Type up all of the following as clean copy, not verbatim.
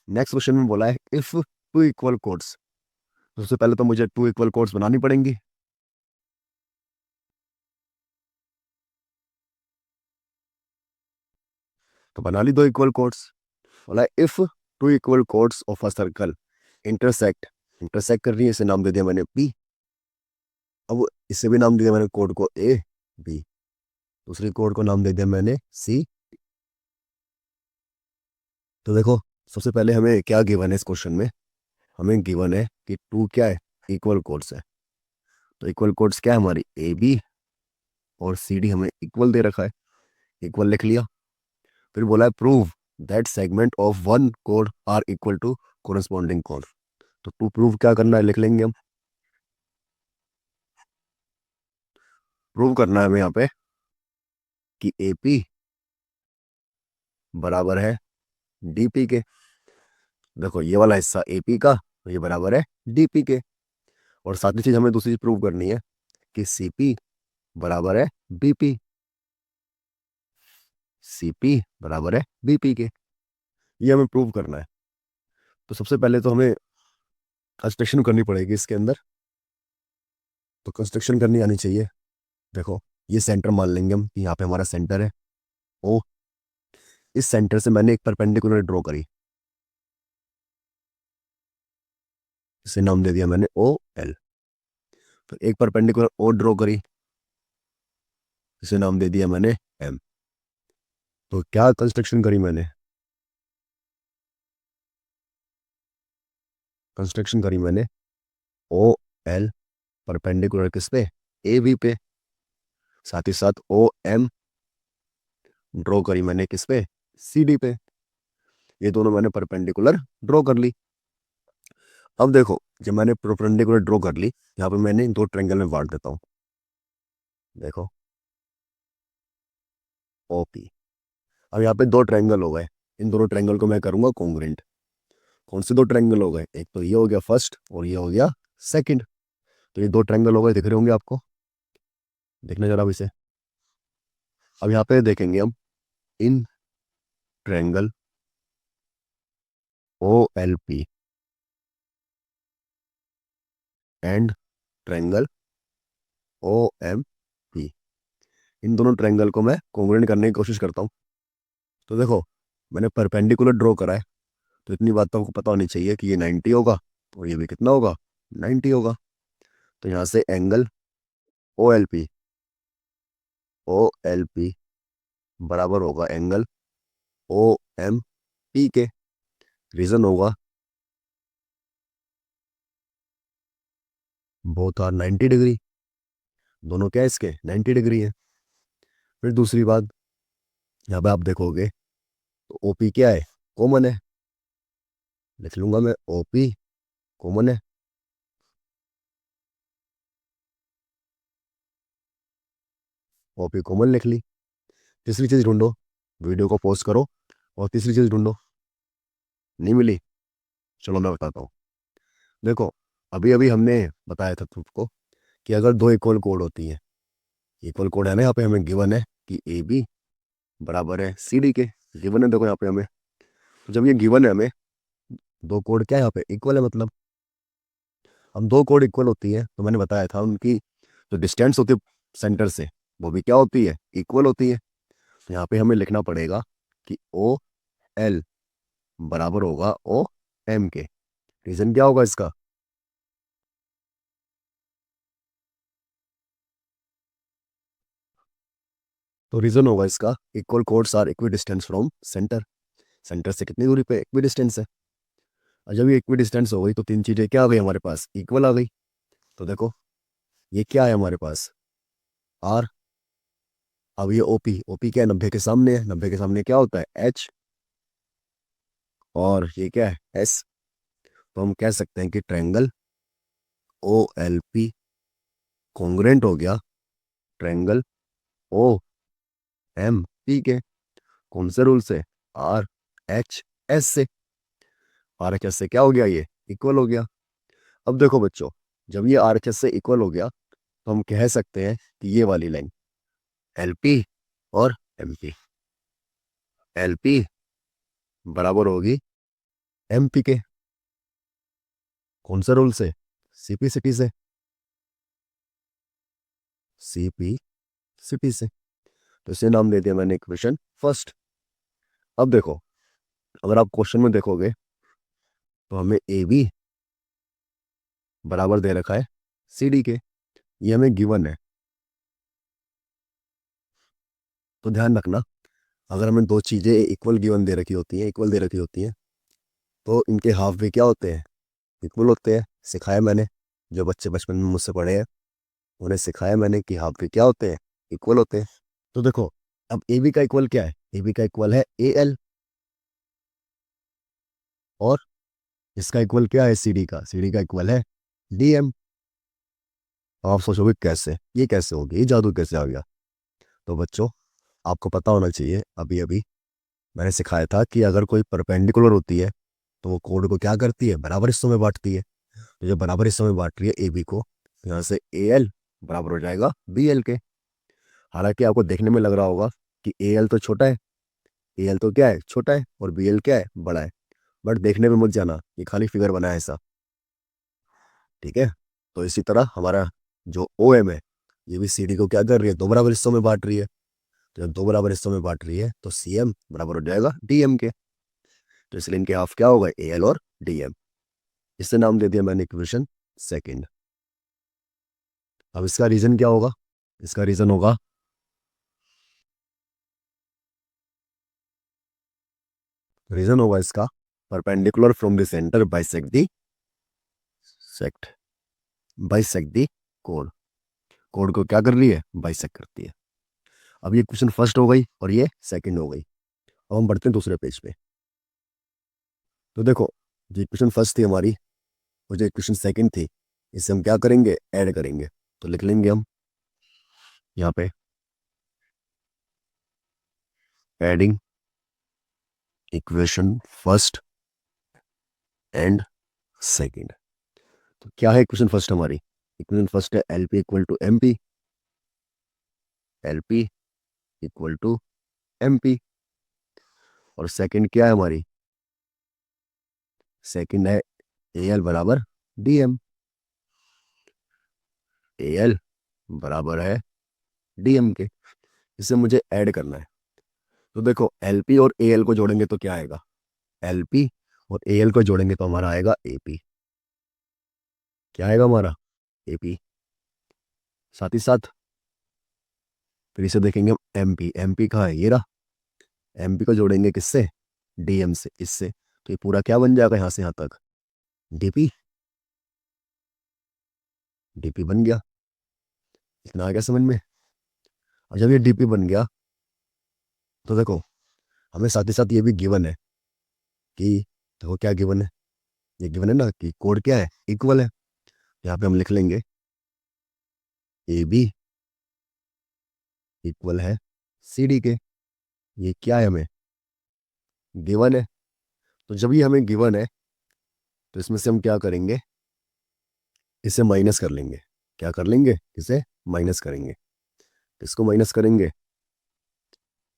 Next question में बोला है इफ टू इक्वल कोड्स। सबसे पहले तो मुझे टू इक्वल कोड्स बनानी पड़ेंगी। तो बना ली दो इक्वल कोड्स। बोला if two equal codes of a circle intersect, intersect कर रही है, इसे नाम दे दिया मैंने पी। अब इसे भी नाम दिया मैंने कोड को ए बी, दूसरी कोड को नाम दे दिया मैंने सी। तो देखो सबसे पहले हमें क्या गिवन है इस क्वेश्चन में, हमें गिवन है कि टू क्या है, इक्वल कोड्स है। तो इक्वल कोड्स क्या है हमारी, ए बी और सी डी हमें इक्वल दे रखा है, इक्वल लिख लिया। फिर बोला है prove that segment of one code are equal to corresponding code. तो टू प्रूव क्या करना है, लिख लेंगे हम। प्रूव करना है हमें यहाँ पे कि ए पी बराबर है डी पी के। देखो ये वाला हिस्सा ए पी का, तो ये बराबर है डी पी के। और साथ ही चीज हमें दूसरी चीज प्रूव करनी है कि सी पी बराबर है बी पी, सी पी बराबर है बी पी के। ये हमें प्रूव करना है। तो सबसे पहले तो हमें कंस्ट्रक्शन करनी पड़ेगी इसके अंदर। तो कंस्ट्रक्शन करनी आनी चाहिए। देखो ये सेंटर मान लेंगे हम कि यहाँ पे हमारा सेंटर है ओ। इस सेंटर से मैंने एक परपेंडिकुलर ड्रॉ करी, इसे नाम दे दिया मैंने ओ एल। फिर एक परपेंडिकुलर ओ ड्रॉ करी, इसे नाम दे दिया मैंने एम। तो क्या कंस्ट्रक्शन करी मैंने, कंस्ट्रक्शन करी मैंने ओ एल परपेंडिकुलर किस पे, ए बी पे। साथ ही साथ ओ एम ड्रॉ करी मैंने किस पे, सी डी पे। ये दोनों मैंने परपेंडिकुलर ड्रॉ कर ली। अब देखो जब मैंने परपेंडिकुलर ड्रॉ कर ली, यहाँ पे मैंने दो ट्रायंगल में बांट देता हूँ। देखो ओ पी। अब यहाँ पे दो ट्रायंगल हो गए, इन दोनों ट्रायंगल को मैं करूंगा कॉन्ग्रुएंट। कौन से दो ट्रायंगल हो गए, एक तो ये हो गया फर्स्ट और ये हो गया सेकंड। तो ये दो ट्रायंगल हो गए, दिख रहे होंगे आपको, देखना जरा अब इसे। अब यहाँ पे देखेंगे हम इन triangle O L P and triangle O M P, इन दोनों ट्रायंगल को मैं कॉन्ग्रुएंट करने की कोशिश करता हूँ। तो देखो मैंने परपेंडिकुलर ड्रॉ करा है, तो इतनी बात तो आपको पता होनी चाहिए कि ये 90 होगा और ये भी कितना होगा, 90 होगा। तो यहाँ से angle O L P, O L P बराबर होगा एंगल ओ एम पी के। रीजन होगा बोथ आर 90 डिग्री, दोनों क्या है इसके 90 डिग्री है। फिर दूसरी बात, यहाँ पे आप देखोगे तो ओपी क्या है, कॉमन है। लिख लूंगा मैं ओपी कॉमन है। ओपी कॉमन लिख ली। तीसरी चीज ढूंढो, वीडियो को पॉज करो और तीसरी चीज ढूंढो। नहीं मिली, चलो मैं बताता हूँ। देखो अभी अभी हमने बताया था तुमको कि अगर दो इक्वल कोड होती है, इक्वल कोड है ना, यहाँ पे हमें गिवन है कि ए बी बराबर है सी डी के। गिवन है देखो यहाँ पे हमें। तो जब ये गिवन है हमें, दो कोड क्या है यहाँ पे इक्वल है, मतलब हम दो कोड इक्वल होती है तो मैंने बताया था उनकी जो डिस्टेंस होती है सेंटर से, वो भी क्या होती है, इक्वल होती है। तो यहाँ पे हमें लिखना पड़ेगा कि ओ एल बराबर होगा ओ एम के। रीजन क्या होगा इसका, तो रीजन होगा इसका equal chords are equidistant from centre. Centre से कितनी दूरी पे इक्वी डिस्टेंस है। और जब ये इक्वी डिस्टेंस हो गई तो तीन चीजें क्या आ गई हमारे पास, इक्वल आ गई। तो देखो ये क्या है हमारे पास, आर। अब ये ओपी, ओपी क्या है, 90 के सामने है, 90 के सामने क्या होता है एच। और ये क्या है एस। तो हम कह सकते हैं कि triangle O L P congruent हो गया ट्रायंगल ओ एम पी के। कौन से रूल से, आर एच एस से। आर एच एस से क्या हो गया, ये इक्वल हो गया। अब देखो बच्चों, जब ये आर एच एस से इक्वल हो गया तो हम कह सकते हैं कि ये वाली लाइन एल पी और एम पी, एल पी बराबर होगी एमपी के। कौन सा रूल से? सीपी सिटी से। सीपी सिटी से, तो इसे नाम दे दिया मैंने इक्वेशन फर्स्ट। अब देखो, अगर आप क्वेश्चन में देखोगे तो हमें ए बी बराबर दे रखा है सी डी के, ये हमें गिवन है। तो ध्यान रखना, अगर हमें दो चीजें इक्वल गिवन दे रखी होती हैं, इक्वल दे रखी होती हैं, तो इनके हाफ भी क्या होते हैं? इक्वल होते हैं। सिखाया मैंने, जो बच्चे बचपन में मुझसे पढ़े हैं उन्हें सिखाया मैंने कि हाफ भी क्या होते हैं? इक्वल होते हैं। तो देखो, अब ए बी का इक्वल क्या है? ए बी का इक्वल है ए एल, और इसका इक्वल क्या है? सी डी का, सी डी का इक्वल है डी एम। आप सोचोगे कैसे, ये कैसे हो गया, ये जादू कैसे आ गया? तो बच्चों, आपको पता होना चाहिए, अभी अभी मैंने सिखाया था कि अगर कोई परपेंडिकुलर होती है तो वो कोड को क्या करती है? बराबर हिस्सों में बांटती है। तो जो बराबर हिस्सों में बांट रही है ए बी को, तो यहाँ से ए एल बराबर हो जाएगा बी एल के। हालांकि आपको देखने में लग रहा होगा कि ए एल तो छोटा है, ए एल तो क्या है? छोटा है, और बी एल क्या है? बड़ा है। बट देखने में मत जाना, ये खाली फिगर बना है ऐसा, ठीक है? तो इसी तरह हमारा जो ओ एम है, ये भी सी डी को क्या कर रही है? दो बराबर हिस्सों में बांट रही है। तो जब दो बराबर हिस्सों में बांट रही है तो सी एम बराबर हो जाएगा डी एम के। तो इसलिए इनके हाफ क्या होगा? ए एल और डी एम। इससे नाम दे दिया मैंने इक्वेशन सेकेंड। अब इसका रीजन क्या होगा? इसका रीजन होगा, रीजन होगा इसका, perpendicular from the centre sect bisect the code. Code को क्या कर रही है? बाइसेक्ट करती है। अब ये क्वेश्चन फर्स्ट हो गई और ये सेकंड हो गई। अब हम बढ़ते हैं दूसरे पेज पे। तो देखो, जो इक्वेशन फर्स्ट थी हमारी, और जो इक्वेशन सेकंड थी, इसे हम क्या करेंगे? ऐड करेंगे। तो लिख लेंगे हम यहाँ पे, adding equation first and second. तो क्या है इक्वेशन फर्स्ट हमारी? इक्वेशन फर्स्ट है L P equal to M P, L P equal to M P. और सेकंड क्या है हमारी? सेकंड है ए एल बराबर डी एम, ए एल बराबर है डी एम के। इसे मुझे ऐड करना है। तो देखो, एल पी और ए एल को जोड़ेंगे तो क्या आएगा? एल पी, और ए एल को जोड़ेंगे तो हमारा आएगा ए पी। क्या आएगा हमारा? A P. साथ ही साथ फिर इसे देखेंगे हम एम पी। एम पी कहाँ है? ये रहा। एम पी को जोड़ेंगे किससे? डी एम से, इससे। तो ये पूरा क्या बन जाएगा यहाँ से यहाँ तक? डीपी। डीपी बन गया। इतना आ गया समझ में? और जब ये डीपी बन गया, तो देखो, हमें साथ ही साथ ये भी गिवन है कि, देखो क्या गिवन है? ये गिवन है ना कि कोड क्या है? इक्वल है। यहाँ पे हम लिख लेंगे ए बी इक्वल है सी डी के। ये क्या है? हमें गिवन है। तो जब ये हमें गिवन है, तो इसमें से हम क्या करेंगे? इसे माइनस कर लेंगे। क्या कर लेंगे? इसे माइनस करेंगे। इसको माइनस करेंगे,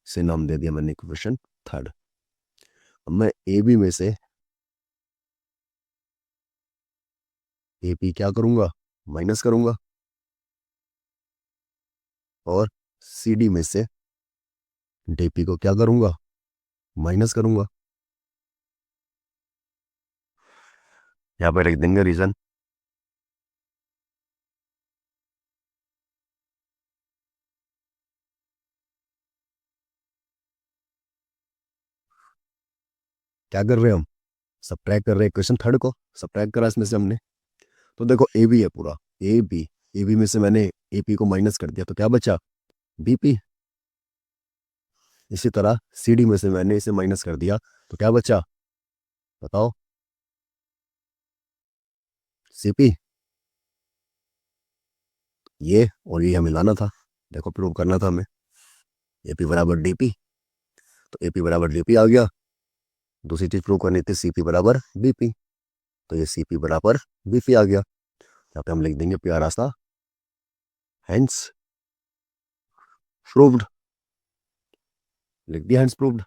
इसे नाम दे दिया मैंने इक्वेशन थर्ड। अब मैं ए बी में से ए पी क्या करूंगा? माइनस करूंगा। और सी डी में से डी पी को क्या करूंगा? माइनस करूंगा। यहाँ पर लिख देंगे रीजन। क्या कर रहे हैं हम? सब्ट्रैक्ट कर रहे हैं इक्वेशन थर्ड को, सब्ट्रैक्ट करा इसमें से हमने। तो देखो, ए बी है पूरा, ए बी। ए बी में से मैंने ए पी को माइनस कर दिया, तो क्या बचा? B P. इसी तरह सी डी में से मैंने इसे माइनस कर दिया, तो क्या बचा? बताओ। C P. ये और ये हमें लाना था, देखो प्रूव करना था हमें। ए पी बराबर डी पी, तो ए पी बराबर डी पी आ गया। दूसरी चीज प्रूव करनी थी, सी पी बराबर बी पी, तो ये सी पी बराबर बी पी आ गया। यहाँ पे हम लिख देंगे प्यारा सा, हेंस प्रूव्ड। लिख दिया हेंस प्रूव्ड।